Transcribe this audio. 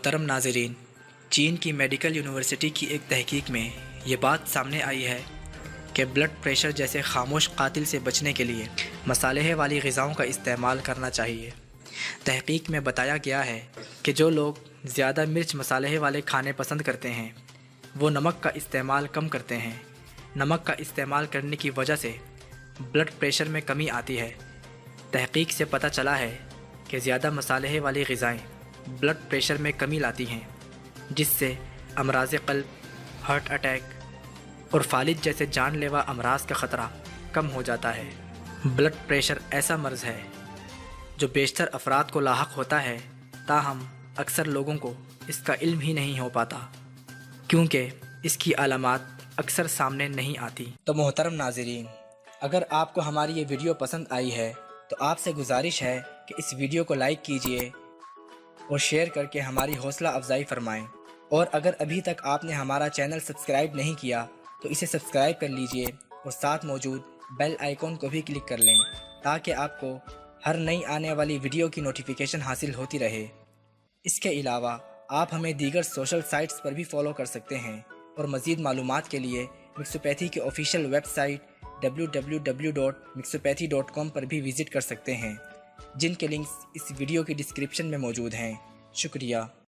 محترم ناظرین، چین کی میڈیکل یونیورسٹی کی ایک تحقیق میں یہ بات سامنے آئی ہے کہ بلڈ پریشر جیسے خاموش قاتل سے بچنے کے لیے مصالحے والی غذاؤں کا استعمال کرنا چاہیے۔ تحقیق میں بتایا گیا ہے کہ جو لوگ زیادہ مرچ مصالحے والے کھانے پسند کرتے ہیں وہ نمک کا استعمال کم کرتے ہیں۔ نمک کا استعمال کرنے کی وجہ سے بلڈ پریشر میں کمی آتی ہے۔ تحقیق سے پتہ چلا ہے کہ زیادہ مصالحے والی غذائیں بلڈ پریشر میں کمی لاتی ہیں، جس سے امراض قلب، ہارٹ اٹیک اور فالج جیسے جان لیوا امراض کا خطرہ کم ہو جاتا ہے۔ بلڈ پریشر ایسا مرض ہے جو بیشتر افراد کو لاحق ہوتا ہے، تاہم اکثر لوگوں کو اس کا علم ہی نہیں ہو پاتا کیونکہ اس کی علامات اکثر سامنے نہیں آتی۔ تو محترم ناظرین، اگر آپ کو ہماری یہ ویڈیو پسند آئی ہے تو آپ سے گزارش ہے کہ اس ویڈیو کو لائک کیجئے اور شیئر کر کے ہماری حوصلہ افزائی فرمائیں، اور اگر ابھی تک آپ نے ہمارا چینل سبسکرائب نہیں کیا تو اسے سبسکرائب کر لیجئے اور ساتھ موجود بیل آئیکن کو بھی کلک کر لیں تاکہ آپ کو ہر نئی آنے والی ویڈیو کی نوٹیفیکیشن حاصل ہوتی رہے۔ اس کے علاوہ آپ ہمیں دیگر سوشل سائٹس پر بھی فالو کر سکتے ہیں، اور مزید معلومات کے لیے مکسوپیتھی کے آفیشیل ویب سائٹ www.mixopathy.com پر بھی وزٹ کر سکتے ہیں، جن کے لنکس اس ویڈیو کی ڈسکرپشن میں موجود ہیں۔ شکریہ۔